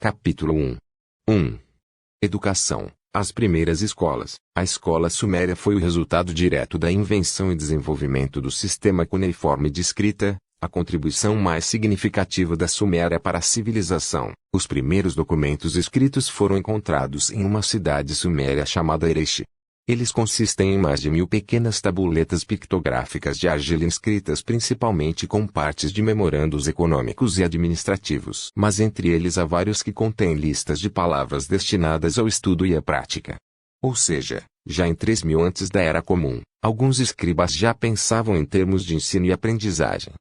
Capítulo 1. 1. Educação. As primeiras escolas. A escola suméria foi o resultado direto da invenção e desenvolvimento do sistema cuneiforme de escrita, a contribuição mais significativa da Suméria para a civilização. Os primeiros documentos escritos foram encontrados em uma cidade suméria chamada Erech. Eles consistem em mais de 1000 pequenas tabuletas pictográficas de argila inscritas principalmente com partes de memorandos econômicos e administrativos. Mas entre eles há vários que contêm listas de palavras destinadas ao estudo e à prática. Ou seja, já em 3000 antes da Era Comum, alguns escribas já pensavam em termos de ensino e aprendizagem.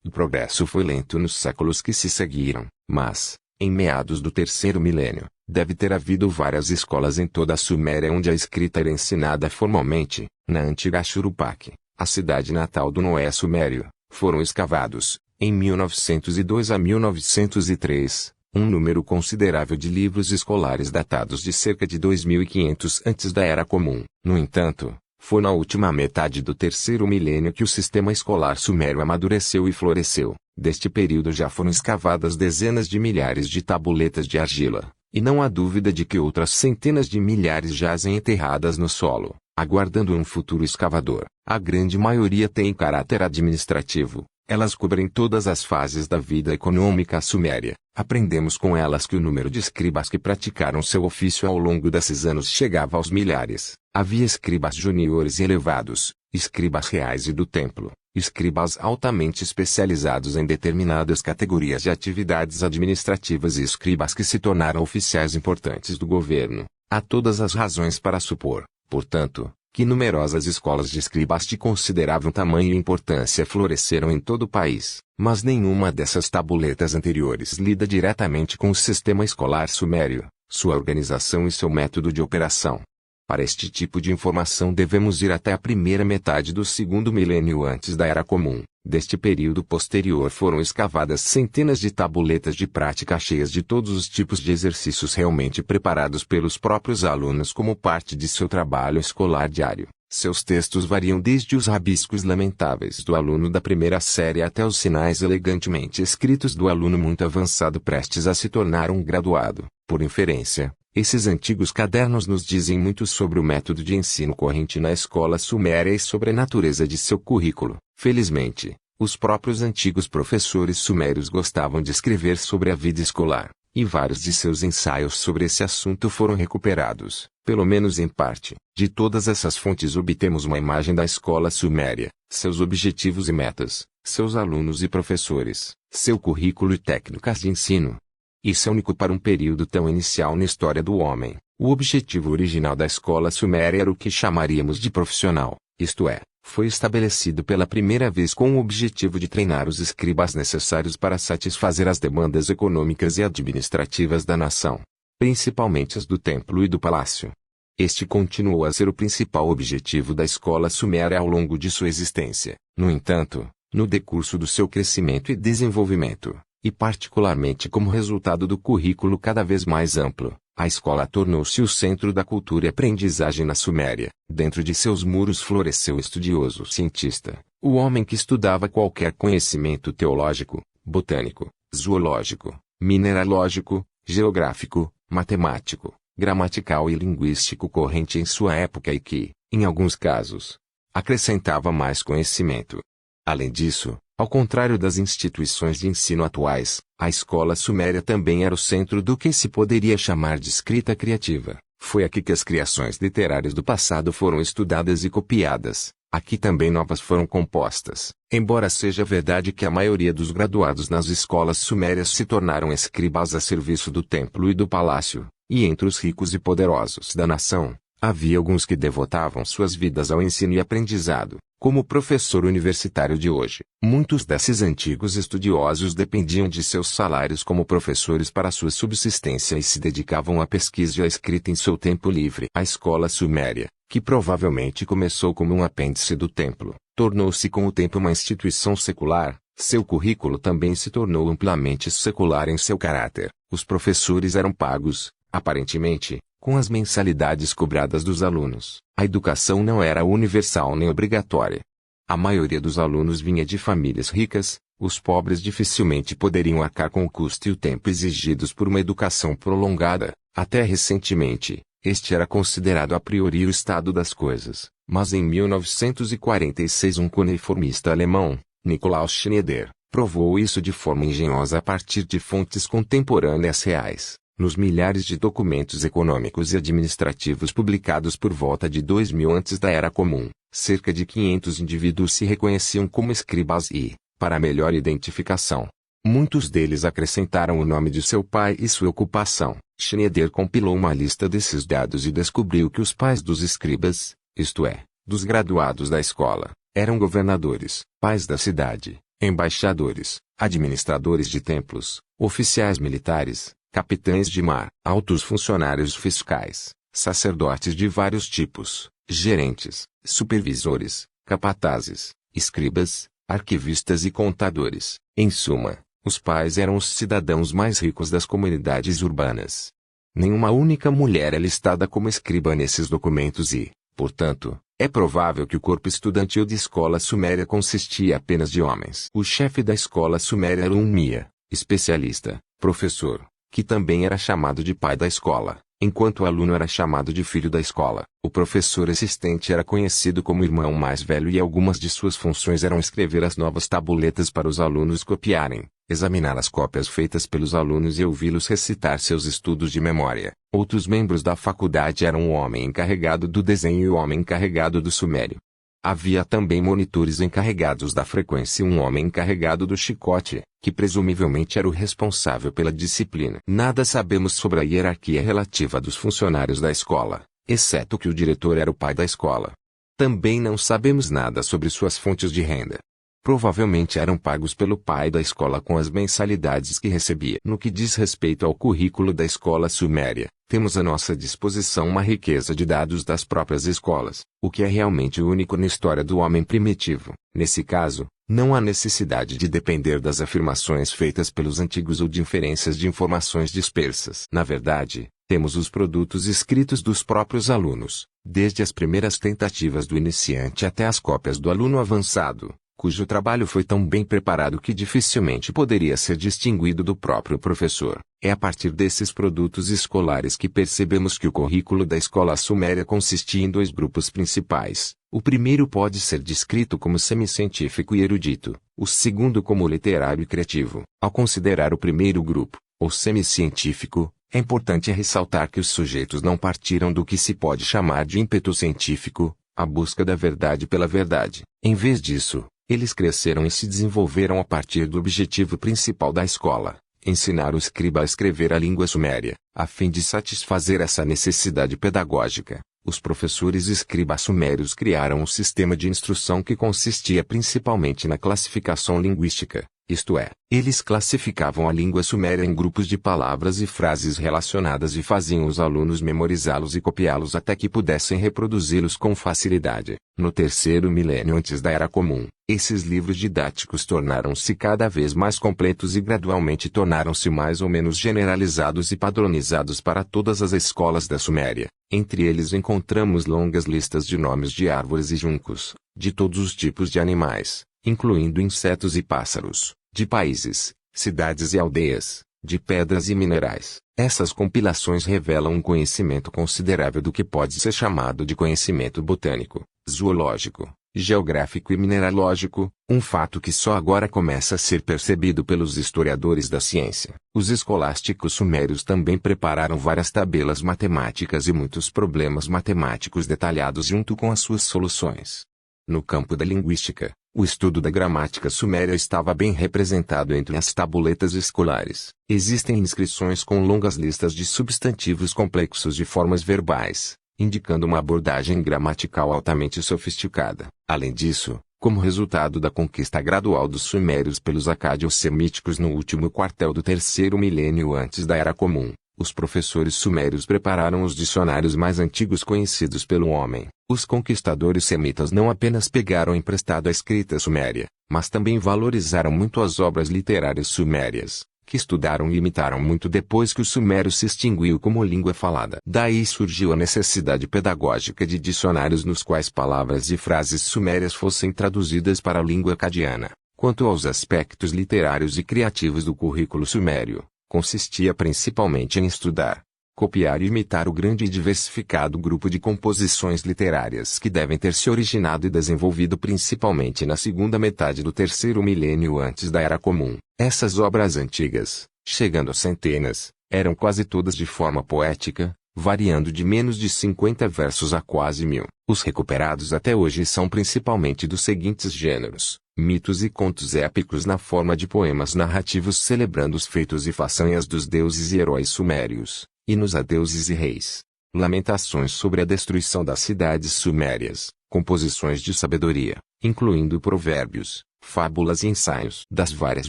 O progresso foi lento nos séculos que se seguiram, mas, em meados do terceiro milênio, deve ter havido várias escolas em toda a Suméria onde a escrita era ensinada formalmente. Na antiga Ashuruppak, a cidade natal do Noé sumério, foram escavados, em 1902 a 1903, um número considerável de livros escolares datados de cerca de 2500 antes da Era Comum. No entanto, foi na última metade do terceiro milênio que o sistema escolar sumério amadureceu e floresceu. Deste período já foram escavadas dezenas de milhares de tabuletas de argila, e não há dúvida de que outras centenas de milhares jazem enterradas no solo, aguardando um futuro escavador. A grande maioria tem caráter administrativo. Elas cobrem todas as fases da vida econômica suméria. Aprendemos com elas que o número de escribas que praticaram seu ofício ao longo desses anos chegava aos milhares. Havia escribas juniores e elevados, escribas reais e do templo, escribas altamente especializados em determinadas categorias de atividades administrativas e escribas que se tornaram oficiais importantes do governo. Há todas as razões para supor, portanto, que numerosas escolas de escribas de considerável tamanho e importância floresceram em todo o país, mas nenhuma dessas tabuletas anteriores lida diretamente com o sistema escolar sumério, sua organização e seu método de operação. Para este tipo de informação devemos ir até a primeira metade do segundo milênio antes da Era Comum. Deste período posterior foram escavadas centenas de tabuletas de prática cheias de todos os tipos de exercícios realmente preparados pelos próprios alunos como parte de seu trabalho escolar diário. Seus textos variam desde os rabiscos lamentáveis do aluno da primeira série até os sinais elegantemente escritos do aluno muito avançado prestes a se tornar um graduado. Por inferência, esses antigos cadernos nos dizem muito sobre o método de ensino corrente na escola suméria e sobre a natureza de seu currículo. Felizmente, os próprios antigos professores sumérios gostavam de escrever sobre a vida escolar, e vários de seus ensaios sobre esse assunto foram recuperados, pelo menos em parte. De todas essas fontes obtemos uma imagem da escola suméria, seus objetivos e metas, seus alunos e professores, seu currículo e técnicas de ensino. Isso é único para um período tão inicial na história do homem. O objetivo original da escola suméria era o que chamaríamos de profissional, isto é, foi estabelecido pela primeira vez com o objetivo de treinar os escribas necessários para satisfazer as demandas econômicas e administrativas da nação, principalmente as do templo e do palácio. Este continuou a ser o principal objetivo da escola suméria ao longo de sua existência. No entanto, no decurso do seu crescimento e desenvolvimento, e particularmente como resultado do currículo cada vez mais amplo, a escola tornou-se o centro da cultura e aprendizagem na Suméria. Dentro de seus muros floresceu o estudioso cientista, o homem que estudava qualquer conhecimento teológico, botânico, zoológico, mineralógico, geográfico, matemático, gramatical e linguístico corrente em sua época e que, em alguns casos, acrescentava mais conhecimento. Além disso, ao contrário das instituições de ensino atuais, a escola suméria também era o centro do que se poderia chamar de escrita criativa. Foi aqui que as criações literárias do passado foram estudadas e copiadas. Aqui também novas foram compostas. Embora seja verdade que a maioria dos graduados nas escolas sumérias se tornaram escribas a serviço do templo e do palácio, e entre os ricos e poderosos da nação, havia alguns que devotavam suas vidas ao ensino e aprendizado, como o professor universitário de hoje. Muitos desses antigos estudiosos dependiam de seus salários como professores para sua subsistência e se dedicavam à pesquisa e à escrita em seu tempo livre. A escola suméria, que provavelmente começou como um apêndice do templo, tornou-se com o tempo uma instituição secular. Seu currículo também se tornou amplamente secular em seu caráter. Os professores eram pagos, aparentemente, com as mensalidades cobradas dos alunos. A educação não era universal nem obrigatória. A maioria dos alunos vinha de famílias ricas, Os pobres dificilmente poderiam arcar com o custo e o tempo exigidos por uma educação prolongada. Até recentemente, este era considerado a priori o estado das coisas, mas em 1946 um cuneiformista alemão, Nikolaus Schneider, provou isso de forma engenhosa a partir de fontes contemporâneas reais. Nos milhares de documentos econômicos e administrativos publicados por volta de 2000 antes da Era Comum, cerca de 500 indivíduos se reconheciam como escribas e, para melhor identificação, muitos deles acrescentaram o nome de seu pai e sua ocupação. Schneider compilou uma lista desses dados e descobriu que os pais dos escribas, isto é, dos graduados da escola, eram governadores, pais da cidade, embaixadores, administradores de templos, oficiais militares, capitães de mar, altos funcionários fiscais, sacerdotes de vários tipos, gerentes, supervisores, capatazes, escribas, arquivistas e contadores. Em suma, os pais eram os cidadãos mais ricos das comunidades urbanas. Nenhuma única mulher é listada como escriba nesses documentos e, portanto, é provável que o corpo estudantil de escola suméria consistia apenas de homens. O chefe da escola suméria era um Mia, especialista, professor, que também era chamado de pai da escola, enquanto o aluno era chamado de filho da escola. O professor assistente era conhecido como irmão mais velho e algumas de suas funções eram escrever as novas tabuletas para os alunos copiarem, examinar as cópias feitas pelos alunos e ouvi-los recitar seus estudos de memória. Outros membros da faculdade eram o homem encarregado do desenho e o homem encarregado do sumério. Havia também monitores encarregados da frequência e um homem encarregado do chicote, que presumivelmente era o responsável pela disciplina. Nada sabemos sobre a hierarquia relativa dos funcionários da escola, exceto que o diretor era o pai da escola. Também não sabemos nada sobre suas fontes de renda. Provavelmente eram pagos pelo pai da escola com as mensalidades que recebia. No que diz respeito ao currículo da escola suméria, temos à nossa disposição uma riqueza de dados das próprias escolas, o que é realmente único na história do homem primitivo. Nesse caso, não há necessidade de depender das afirmações feitas pelos antigos ou de inferências de informações dispersas. Na verdade, temos os produtos escritos dos próprios alunos, desde as primeiras tentativas do iniciante até as cópias do aluno avançado, cujo trabalho foi tão bem preparado que dificilmente poderia ser distinguido do próprio professor. É a partir desses produtos escolares que percebemos que o currículo da escola suméria consistia em dois grupos principais. O primeiro pode ser descrito como semicientífico e erudito, o segundo como literário e criativo. Ao considerar o primeiro grupo, ou semicientífico, é importante ressaltar que os sujeitos não partiram do que se pode chamar de ímpeto científico, a busca da verdade pela verdade. Em vez disso, eles cresceram e se desenvolveram a partir do objetivo principal da escola, ensinar o escriba a escrever a língua suméria. A fim de satisfazer essa necessidade pedagógica, os professores escribas sumérios criaram um sistema de instrução que consistia principalmente na classificação linguística, isto é, eles classificavam a língua suméria em grupos de palavras e frases relacionadas e faziam os alunos memorizá-los e copiá-los até que pudessem reproduzi-los com facilidade. No terceiro milênio antes da Era Comum, esses livros didáticos tornaram-se cada vez mais completos e gradualmente tornaram-se mais ou menos generalizados e padronizados para todas as escolas da Suméria. Entre eles encontramos longas listas de nomes de árvores e juncos, de todos os tipos de animais, incluindo insetos e pássaros, de países, cidades e aldeias, de pedras e minerais. Essas compilações revelam um conhecimento considerável do que pode ser chamado de conhecimento botânico, zoológico, geográfico e mineralógico, um fato que só agora começa a ser percebido pelos historiadores da ciência. Os escolásticos sumérios também prepararam várias tabelas matemáticas e muitos problemas matemáticos detalhados junto com as suas soluções. No campo da linguística, o estudo da gramática suméria estava bem representado entre as tabuletas escolares. Existem inscrições com longas listas de substantivos complexos de formas verbais, indicando uma abordagem gramatical altamente sofisticada. Além disso, como resultado da conquista gradual dos sumérios pelos acádios semíticos no último quartel do terceiro milênio antes da Era Comum, os professores sumérios prepararam os dicionários mais antigos conhecidos pelo homem. Os conquistadores semitas não apenas pegaram emprestado a escrita suméria, mas também valorizaram muito as obras literárias sumérias, que estudaram e imitaram muito depois que o sumério se extinguiu como língua falada. Daí surgiu a necessidade pedagógica de dicionários nos quais palavras e frases sumérias fossem traduzidas para a língua acadiana. Quanto aos aspectos literários e criativos do currículo sumério, consistia principalmente em estudar, copiar e imitar o grande e diversificado grupo de composições literárias que devem ter se originado e desenvolvido principalmente na segunda metade do terceiro milênio antes da Era Comum. Essas obras antigas, chegando a centenas, eram quase todas de forma poética, variando de menos de 50 versos a quase 1000. Os recuperados até hoje são principalmente dos seguintes gêneros: mitos e contos épicos na forma de poemas narrativos celebrando os feitos e façanhas dos deuses e heróis sumérios, hinos a deuses e reis, lamentações sobre a destruição das cidades sumérias, composições de sabedoria, incluindo provérbios, fábulas e ensaios das várias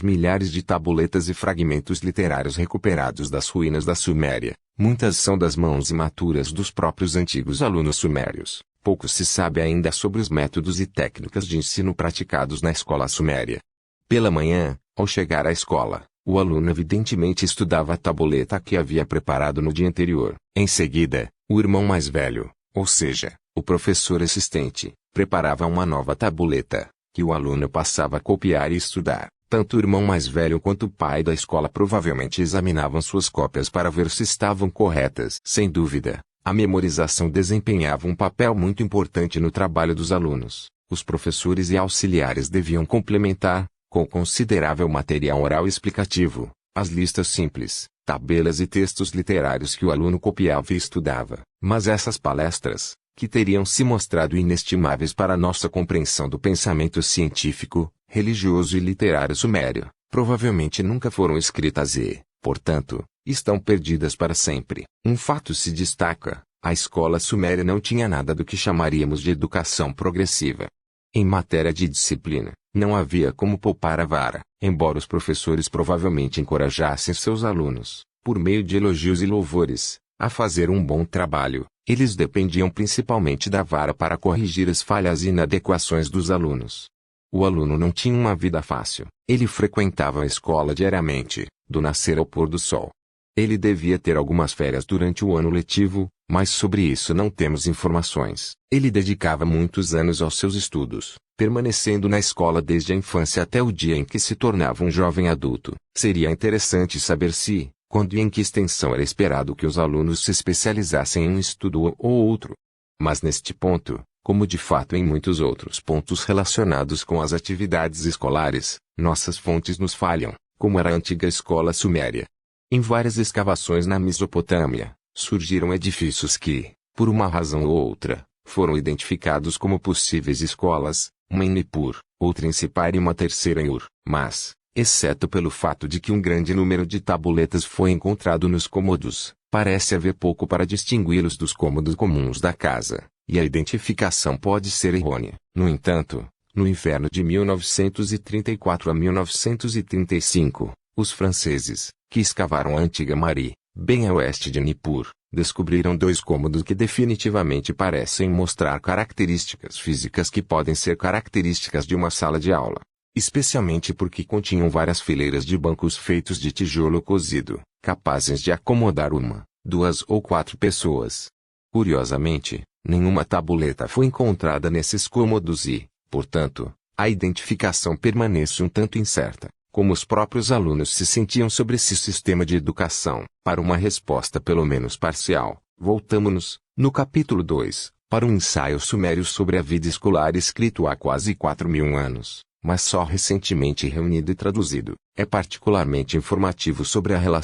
milhares de tabuletas e fragmentos literários recuperados das ruínas da Suméria. Muitas são das mãos imaturas dos próprios antigos alunos sumérios. Pouco se sabe ainda sobre os métodos e técnicas de ensino praticados na escola suméria. Pela manhã, ao chegar à escola, o aluno evidentemente estudava a tabuleta que havia preparado no dia anterior. Em seguida, o irmão mais velho, ou seja, o professor assistente, preparava uma nova tabuleta, que o aluno passava a copiar e estudar. Tanto o irmão mais velho quanto o pai da escola provavelmente examinavam suas cópias para ver se estavam corretas. Sem dúvida, a memorização desempenhava um papel muito importante no trabalho dos alunos. Os professores e auxiliares deviam complementar, com considerável material oral explicativo, as listas simples, tabelas e textos literários que o aluno copiava e estudava. Mas essas palestras, que teriam se mostrado inestimáveis para nossa compreensão do pensamento científico, religioso e literário sumério, provavelmente nunca foram escritas e, portanto, estão perdidas para sempre. Um fato se destaca: a escola suméria não tinha nada do que chamaríamos de educação progressiva. Em matéria de disciplina, não havia como poupar a vara, embora os professores provavelmente encorajassem seus alunos, por meio de elogios e louvores, a fazer um bom trabalho. Eles dependiam principalmente da vara para corrigir as falhas e inadequações dos alunos. O aluno não tinha uma vida fácil. Ele frequentava a escola diariamente, do nascer ao pôr do sol. Ele devia ter algumas férias durante o ano letivo, mas sobre isso não temos informações. Ele dedicava muitos anos aos seus estudos, permanecendo na escola desde a infância até o dia em que se tornava um jovem adulto. Seria interessante saber se, quando e em que extensão era esperado que os alunos se especializassem em um estudo ou outro. Mas neste ponto, como de fato em muitos outros pontos relacionados com as atividades escolares, nossas fontes nos falham, como era a antiga escola suméria. Em várias escavações na Mesopotâmia, surgiram edifícios que, por uma razão ou outra, foram identificados como possíveis escolas, uma em Nippur, outra em Sippar e uma terceira em Ur. Mas, exceto pelo fato de que um grande número de tabuletas foi encontrado nos cômodos, parece haver pouco para distingui-los dos cômodos comuns da casa, e a identificação pode ser errônea. No entanto, no inverno de 1934 a 1935, os franceses, que escavaram a antiga Mari, bem a oeste de Nippur, descobriram 2 cômodos que definitivamente parecem mostrar características físicas que podem ser características de uma sala de aula. Especialmente porque continham várias fileiras de bancos feitos de tijolo cozido, capazes de acomodar 1, 2 ou 4 pessoas. Curiosamente, nenhuma tabuleta foi encontrada nesses cômodos e, portanto, a identificação permanece um tanto incerta. Como os próprios alunos se sentiam sobre esse sistema de educação? Para uma resposta pelo menos parcial, voltamo-nos, no capítulo 2, para um ensaio sumério sobre a vida escolar escrito há quase 4.000 anos, mas só recentemente reunido e traduzido. É particularmente informativo sobre a relação